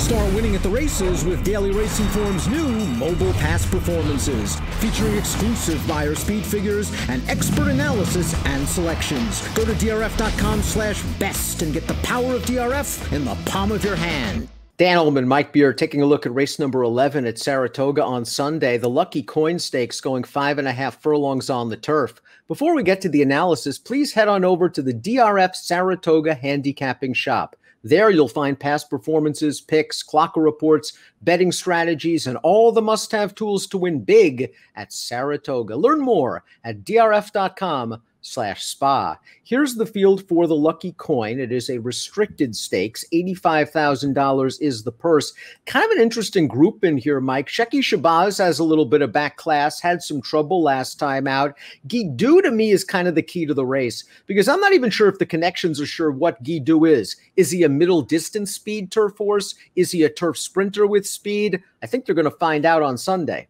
Start winning at the races with Daily Racing Form's new mobile pass performances, featuring exclusive buyer speed figures and expert analysis and selections. Go to drf.com/best and get the power of DRF in the palm of your hand. Dan Illman, Mike Beer, taking a look at race number 11 at Saratoga on Sunday. The Lucky Coin Stakes going 5.5 furlongs on the turf. Before we get to the analysis, please head on over to the DRF Saratoga handicapping shop. There you'll find past performances, picks, clocker reports, betting strategies, and all the must-have tools to win big at Saratoga. Learn more at drf.com/spa. Here's the field for the Lucky Coin. It is a restricted stakes. $85,000 is the purse. Kind of an interesting group in here, Mike. Shecky Shabazz has a little bit of back class, had some trouble last time out. Guidou, to me, is kind of the key to the race, because I'm not even sure if the connections are sure what Guidou is. Is he a middle distance speed turf horse? Is he a turf sprinter with speed? I think they're going to find out on Sunday.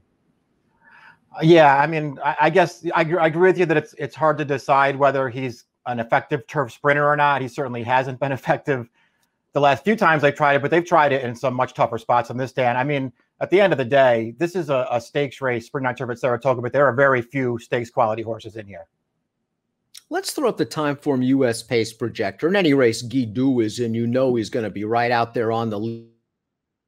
Yeah, I mean, I guess I agree with you that it's hard to decide whether he's an effective turf sprinter or not. He certainly hasn't been effective the last few times they've tried it, but they've tried it in some much tougher spots than this, Dan. I mean, at the end of the day, this is a stakes race, sprint on turf at Saratoga, but there are very few stakes quality horses in here. Let's throw up the Timeform US pace projector. In any race Guidou is in, you know he's going to be right out there on the lead.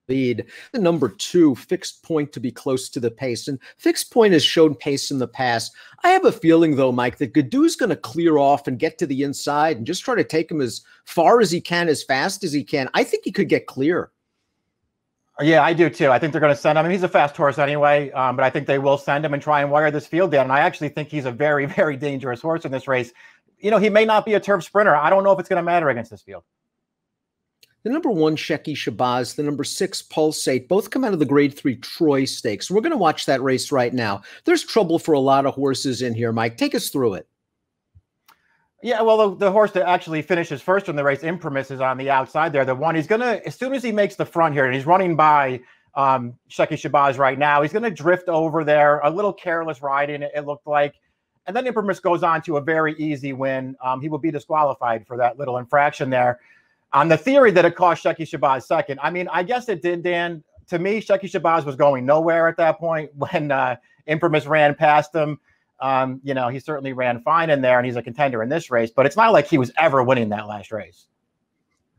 The number 2, Fixed Point, to be close to the pace. And Fixed Point has shown pace in the past. I have a feeling, though, Mike, that Guidou's going to clear off and get to the inside and just try to take him as far as he can, as fast as he can. I think he could get clear. Yeah, I do, too. I think they're going to send him. I mean, he's a fast horse anyway, but I think they will send him and try and wire this field down. And I actually think he's a very, very dangerous horse in this race. You know, he may not be a turf sprinter. I don't know if it's going to matter against this field. The number 1, Shecky Shabazz, the number 6, Pulsate, both come out of the Grade 3 Troy Stakes. We're going to watch that race right now. There's trouble for a lot of horses in here, Mike. Take us through it. Yeah, well, the horse that actually finishes first in the race, Imprimis, is on the outside there. The one he's going to, as soon as he makes the front here, and he's running by Shecky Shabazz right now, he's going to drift over there, a little careless riding, it looked like. And then Imprimis goes on to a very easy win. He will be disqualified for that little infraction there. On the theory that it cost Shecky Shabazz second, I mean, I guess it did, Dan. To me, Shecky Shabazz was going nowhere at that point when Imprimis ran past him. You know, he certainly ran fine in there, and he's a contender in this race, but it's not like he was ever winning that last race.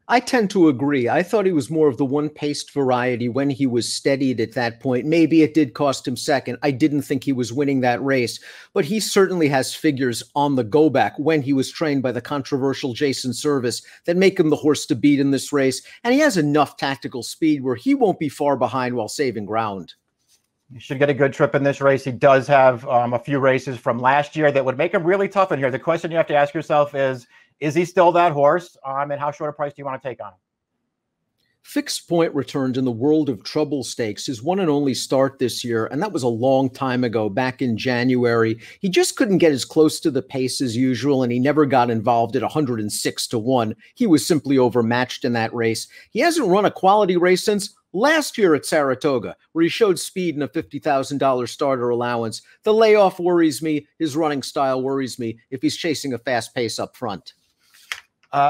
I tend to agree. I thought he was more of the one-paced variety when he was steadied at that point. Maybe it did cost him second. I didn't think he was winning that race, but he certainly has figures on the go-back when he was trained by the controversial Jason Service that make him the horse to beat in this race, and he has enough tactical speed where he won't be far behind while saving ground. He should get a good trip in this race. He does have a few races from last year that would make him really tough in here. The question you have to ask yourself is he still that horse? And how short a price do you want to take on him? Fixed Point returned in the World of Trouble Stakes, his one and only start this year, and that was a long time ago, back in January. He just couldn't get as close to the pace as usual, and he never got involved at 106-1. He was simply overmatched in that race. He hasn't run a quality race since last year at Saratoga, where he showed speed in a $50,000 starter allowance. The layoff worries me. His running style worries me if he's chasing a fast pace up front.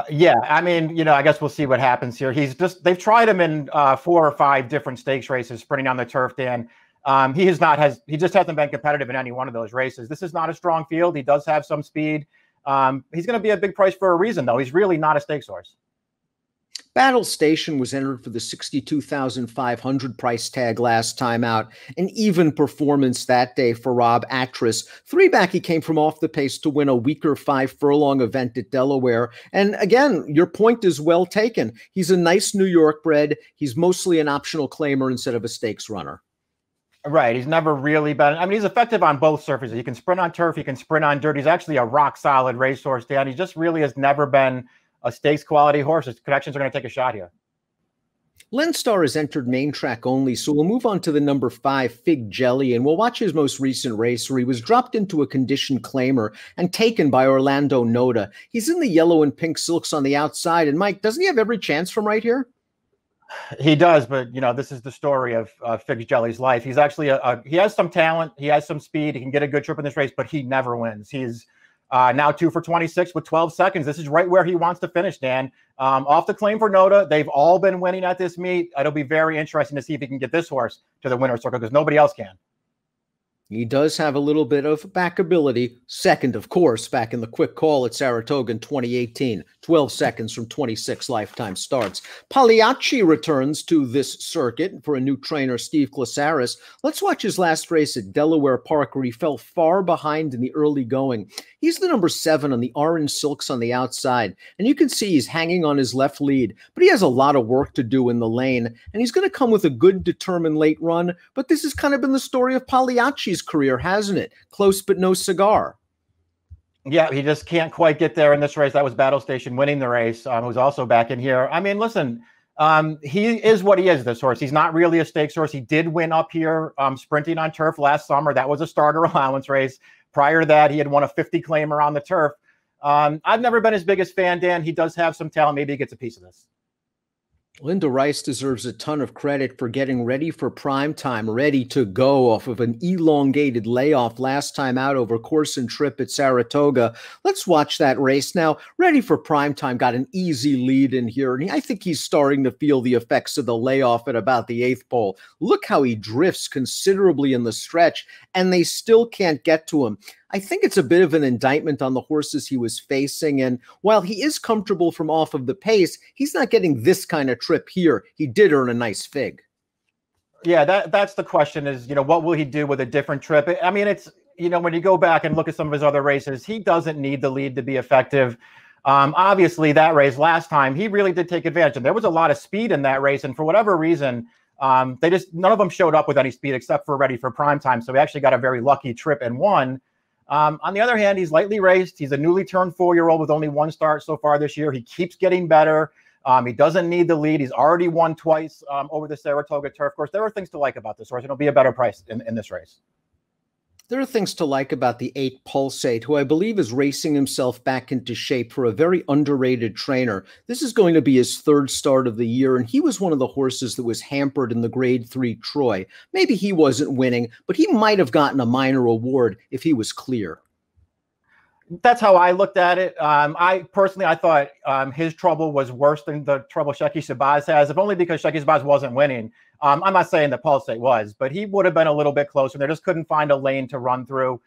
Yeah, I mean, you know, I guess we'll see what happens here. They've tried him in 4 or 5 different stakes races, sprinting on the turf, Dan. He just hasn't been competitive in any one of those races. This is not a strong field. He does have some speed. He's going to be a big price for a reason, though. He's really not a stakes horse. Battle Station was entered for the $62,500 price tag last time out. An even performance that day for Rob Atras. 3-back, he came from off the pace to win a weaker 5-furlong event at Delaware. And again, your point is well taken. He's a nice New York bred. He's mostly an optional claimer instead of a stakes runner. Right. He's never really been. I mean, he's effective on both surfaces. He can sprint on turf. He can sprint on dirt. He's actually a rock solid racehorse, Dan. He just really has never been a stakes quality horse. His connections are going to take a shot here. Lenstar has entered main track only, so we'll move on to the number 5, Fig Jelly, and we'll watch his most recent race where he was dropped into a condition claimer and taken by Orlando Noda. He's in the yellow and pink silks on the outside, and Mike, doesn't he have every chance from right here? He does, but, you know, this is the story of Fig Jelly's life. He's actually he has some talent. He has some speed. He can get a good trip in this race, but he never wins. He's Now 2 for 26 with 12 seconds. This is right where he wants to finish, Dan. Off the claim for Noda. They've all been winning at this meet. It'll be very interesting to see if he can get this horse to the winner's circle because nobody else can. He does have a little bit of backability. Second, of course, back in the quick call at Saratoga in 2018. 12 seconds from 26 lifetime starts. Pagliacci returns to this circuit for a new trainer, Steve Glasaris. Let's watch his last race at Delaware Park, where he fell far behind in the early going. He's the number 7 on the orange silks on the outside, and you can see he's hanging on his left lead, but he has a lot of work to do in the lane, and he's going to come with a good, determined late run, but this has kind of been the story of Pagliacci's career, hasn't it? Close but no cigar. Yeah, he just can't quite get there in this race. That was Battle Station winning the race, who's also back in here. I mean, listen, he is what he is, this horse. He's not really a stakes horse. He did win up here sprinting on turf last summer. That was a starter allowance race. Prior to that, he had won a 50 claimer on the turf. I've never been his biggest fan, Dan. He does have some talent. Maybe he gets a piece of this. Linda Rice deserves a ton of credit for getting ready for prime time, ready to go off of an elongated layoff last time out over course and trip at Saratoga. Let's watch that race now. Ready for prime time, got an easy lead in here, and I think he's starting to feel the effects of the layoff at about the 8th pole. Look how he drifts considerably in the stretch, and they still can't get to him. I think it's a bit of an indictment on the horses he was facing, and while he is comfortable from off of the pace, he's not getting this kind of trip here. He did earn a nice fig. Yeah, that's the question is, what will he do with a different trip? I mean, it's, when you go back and look at some of his other races, he doesn't need the lead to be effective. Obviously, that race last time, he really did take advantage, and there was a lot of speed in that race, and for whatever reason, none of them showed up with any speed except for ready for prime time, so he actually got a very lucky trip and won. On the other hand, he's lightly raced. He's a newly turned 4-year-old with only 1 start so far this year. He keeps getting better. He doesn't need the lead. He's already won twice over the Saratoga turf course. There are things to like about this horse. It'll be a better price in this race. There are things to like about the 8 Pulsate, who I believe is racing himself back into shape for a very underrated trainer. This is going to be his 3rd start of the year, and he was one of the horses that was hampered in the Grade 3 Troy. Maybe he wasn't winning, but he might have gotten a minor award if he was clear. That's how I looked at it. I thought his trouble was worse than the trouble Shecky Shabazz has, if only because Shecky Shabazz wasn't winning. I'm not saying that Pulsate was, but he would have been a little bit closer. They just couldn't find a lane to run through.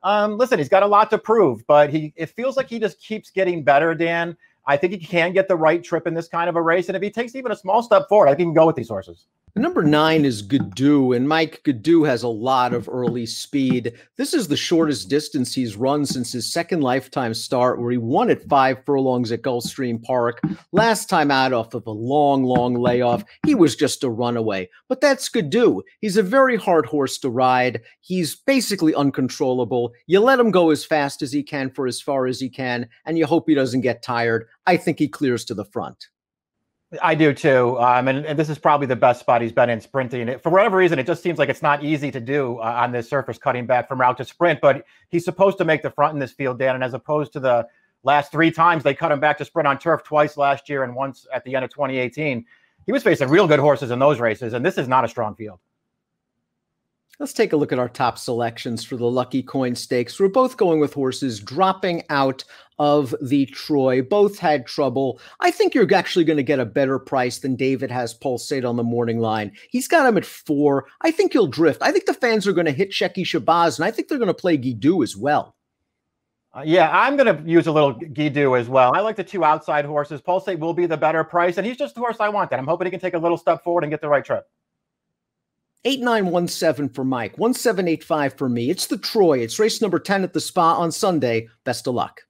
Listen, he's got a lot to prove, but it feels like he just keeps getting better, Dan. I think he can get the right trip in this kind of a race, and if he takes even a small step forward, I think he can go with these horses. Number 9 is Gadoo, and Mike Gadoo has a lot of early speed. This is the shortest distance he's run since his 2nd lifetime start, where he won at 5 furlongs at Gulfstream Park. Last time out off of a long, long layoff, he was just a runaway. But that's Gadoo. He's a very hard horse to ride. He's basically uncontrollable. You let him go as fast as he can for as far as he can, and you hope he doesn't get tired. I think he clears to the front. I do too, and this is probably the best spot he's been in sprinting. For whatever reason, it just seems like it's not easy to do on this surface, cutting back from route to sprint, but he's supposed to make the front in this field, Dan, and as opposed to the last 3 times they cut him back to sprint on turf, twice last year and once at the end of 2018, he was facing real good horses in those races, and this is not a strong field. Let's take a look at our top selections for the Lucky Coin Stakes. We're both going with horses dropping out of the Troy. Both had trouble. I think you're actually going to get a better price than David has Pulsate on the morning line. He's got him at 4. I think he'll drift. I think the fans are going to hit Shecky Shabazz, and I think they're going to play Guidou as well. Yeah, I'm going to use a little Guidou as well. I like the 2 outside horses. Pulsate will be the better price, and he's just the horse I want. I'm hoping he can take a little step forward and get the right trip. 8917 for Mike, 1785 for me. It's the Troy. It's race number 10 at the Spa on Sunday. Best of luck.